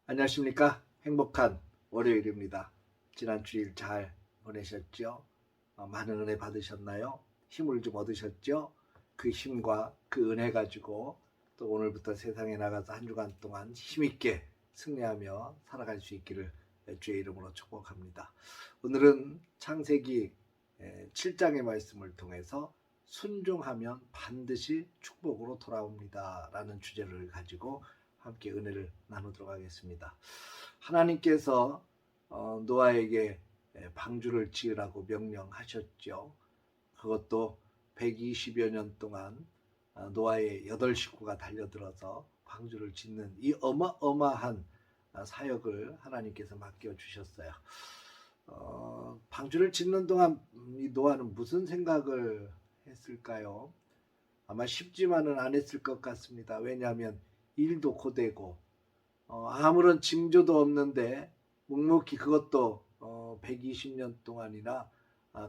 안녕하십니까. 행복한 월요일입니다. 지난 주일 잘 보내셨죠? 많은 은혜 받으셨나요? 힘을 좀 얻으셨죠? 그 힘과 그 은혜 가지고 또 오늘부터 세상에 나가서 한 주간 동안 힘있게 승리하며 살아갈 수 있기를 주의 이름으로 축복합니다. 오늘은 창세기 7장의 말씀을 통해서 순종하면 반드시 축복으로 돌아옵니다 라는 주제를 가지고 함께 은혜를 나누도록 하겠습니다. 하나님께서 노아에게 방주를 지으라고 명령하셨죠. 그것도 120여 년 동안 노아의 8 식구가 달려들어서 방주를 짓는 이 어마어마한 사역을 하나님께서 맡겨주셨어요. 방주를 짓는 동안 이 노아는 무슨 생각을 했을까요? 아마 쉽지만은 않았을 것 같습니다. 왜냐하면 일도 고되고 아무런 징조도 없는데 묵묵히 그것도 120년 동안이나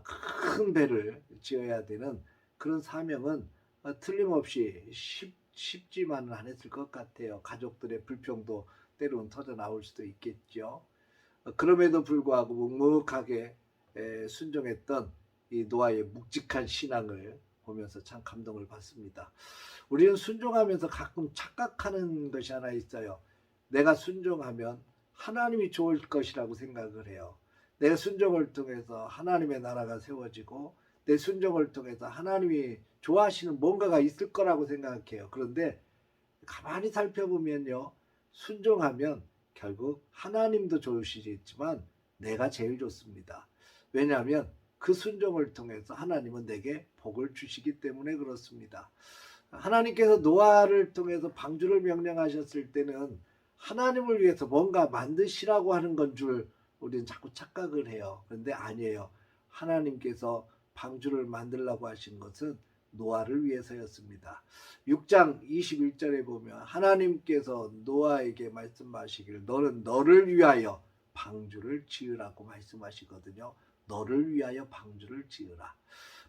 큰 배를 지어야 되는 그런 사명은 틀림없이 쉽지만은 않았을 것 같아요. 가족들의 불평도 때로는 터져 나올 수도 있겠죠. 그럼에도 불구하고 묵묵하게 순종했던 이 노아의 묵직한 신앙을 보면서 참 감동을 받습니다. 우리는 순종하면서 가끔 착각하는 것이 하나 있어요. 내가 순종하면 하나님이 좋을 것이라고 생각을 해요. 내 순종을 통해서 하나님의 나라가 세워지고 내 순종을 통해서 하나님이 좋아하시는 뭔가가 있을 거라고 생각해요. 그런데 가만히 살펴보면요. 순종하면 결국 하나님도 좋으시겠지만 내가 제일 좋습니다. 왜냐하면 그 순종을 통해서 하나님은 내게 복을 주시기 때문에 그렇습니다. 하나님께서 노아를 통해서 방주를 명령하셨을 때는 하나님을 위해서 뭔가 만드시라고 하는 건 줄 우리는 자꾸 착각을 해요. 그런데 아니에요. 하나님께서 방주를 만들라고 하신 것은 노아를 위해서였습니다. 6장 21절에 보면 하나님께서 노아에게 말씀하시기를 너는 너를 위하여 방주를 지으라고 말씀하시거든요. 너를 위하여 방주를 지으라.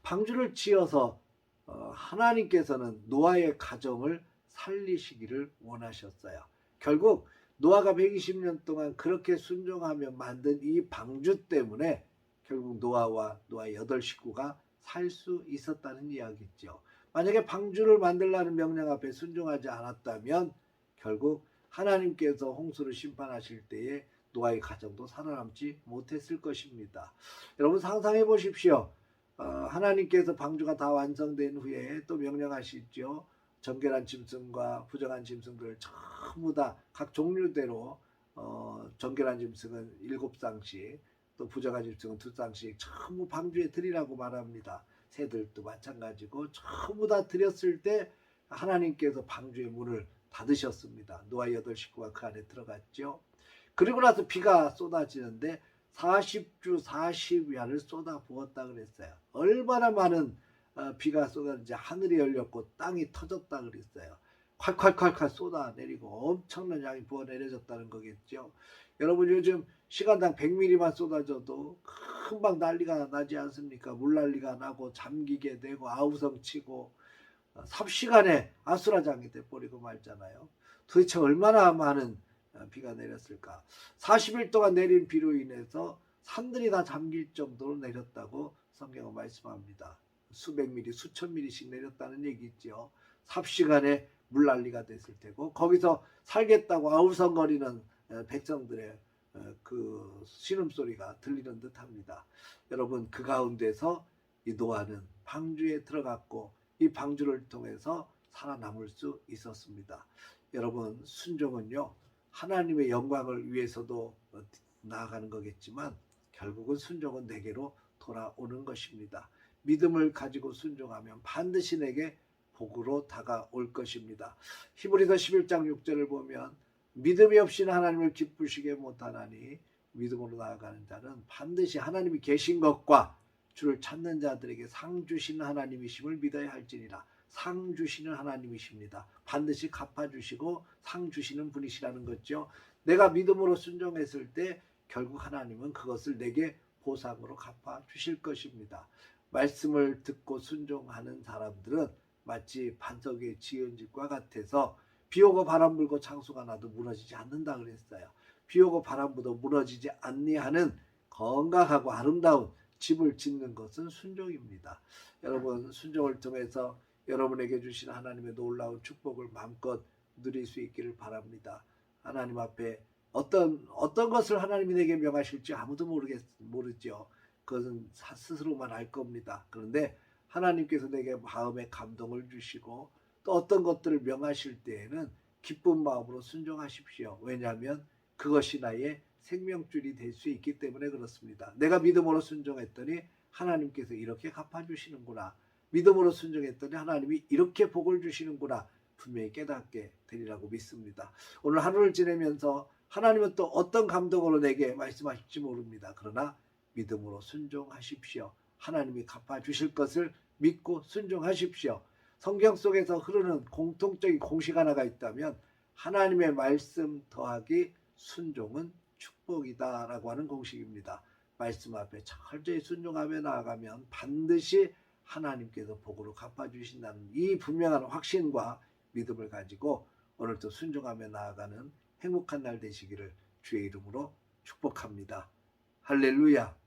방주를 지어서 하나님께서는 노아의 가정을 살리시기를 원하셨어요. 결국 노아가 120년 동안 그렇게 순종하며 만든 이 방주 때문에 결국 노아와 노아의 8 식구가 살 수 있었다는 이야기죠. 만약에 방주를 만들라는 명령 앞에 순종하지 않았다면 결국 하나님께서 홍수를 심판하실 때에 노아의 가정도 살아남지 못했을 것입니다. 여러분 상상해 보십시오. 하나님께서 방주가 다 완성된 후에 또 명령하시죠. 정결한 짐승과 부정한 짐승들을 전부 다 각 종류대로 정결한 짐승은 7쌍씩 또 부정한 짐승은 2쌍씩 전부 방주에 드리라고 말합니다. 새들도 마찬가지고 전부 다 드렸을 때 하나님께서 방주의 문을 닫으셨습니다. 노아 8 식구가 그 안에 들어갔죠. 그리고 나서 비가 쏟아지는데 40주 40야를 쏟아 부었다 그랬어요. 얼마나 많은 비가 쏟아지는지 하늘이 열렸고 땅이 터졌다 그랬어요. 콸콸콸콸 쏟아내리고 엄청난 양이 부어 내려졌다는 거겠죠. 여러분 요즘 시간당 100mm만 쏟아져도 금방 난리가 나지 않습니까? 물난리가 나고 잠기게 되고 아우성 치고 삽시간에 아수라장이 돼버리고 말잖아요. 도대체 얼마나 많은 비가 내렸을까? 40일 동안 내린 비로 인해서 산들이 다 잠길 정도로 내렸다고 성경은 말씀합니다. 수백 미리, 수천 미리씩 내렸다는 얘기죠. 삽시간에 물난리가 됐을 테고 거기서 살겠다고 아우성거리는 백성들의 그 신음소리가 들리는 듯합니다. 여러분 그 가운데서 이 노아는 방주에 들어갔고 이 방주를 통해서 살아남을 수 있었습니다. 여러분 순종은요 하나님의 영광을 위해서도 나아가는 거겠지만 결국은 순종은 내게로 돌아오는 것입니다. 믿음을 가지고 순종하면 반드시 내게 복으로 다가올 것입니다. 히브리서 11장 6절을 보면 믿음이 없이는 하나님을 기쁘시게 못하나니 믿음으로 나아가는 자는 반드시 하나님이 계신 것과 주를 찾는 자들에게 상 주시는 하나님이심을 믿어야 할지니라. 상 주시는 하나님이십니다. 반드시 갚아주시고 상 주시는 분이시라는 거죠. 내가 믿음으로 순종했을 때 결국 하나님은 그것을 내게 보상으로 갚아주실 것입니다. 말씀을 듣고 순종하는 사람들은 마치 반석에 지은 집과 같아서 비 오고 바람 불고 창수가 나도 무너지지 않는다 그랬어요. 비 오고 바람 불어도 무너지지 않니하는 건강하고 아름다운 집을 짓는 것은 순종입니다. 여러분, 순종을 통해서 여러분에게 주신 하나님의 놀라운 축복을 마음껏 누릴 수 있기를 바랍니다. 하나님 앞에 어떤 것을 하나님이 내게 명하실지 아무도 모르죠. 그것은 스스로만 알 겁니다. 그런데 하나님께서 내게 마음의 감동을 주시고 또 어떤 것들을 명하실 때에는 기쁜 마음으로 순종하십시오. 왜냐하면 그것이 나의 생명줄이 될 수 있기 때문에 그렇습니다. 내가 믿음으로 순종했더니 하나님께서 이렇게 갚아주시는구나. 믿음으로 순종했더니 하나님이 이렇게 복을 주시는구나. 분명히 깨닫게 되리라고 믿습니다. 오늘 하루를 지내면서 하나님은 또 어떤 감동으로 내게 말씀하실지 모릅니다. 그러나 믿음으로 순종하십시오. 하나님이 갚아주실 것을 믿고 순종하십시오. 성경 속에서 흐르는 공통적인 공식 하나가 있다면 하나님의 말씀 더하기 순종은 축복이다라고 하는 공식입니다. 말씀 앞에 철저히 순종하며 나아가면 반드시 하나님께서 복으로 갚아주신다는 이 분명한 확신과 믿음을 가지고 오늘도 순종하며 나아가는 행복한 날 되시기를 주의 이름으로 축복합니다. 할렐루야.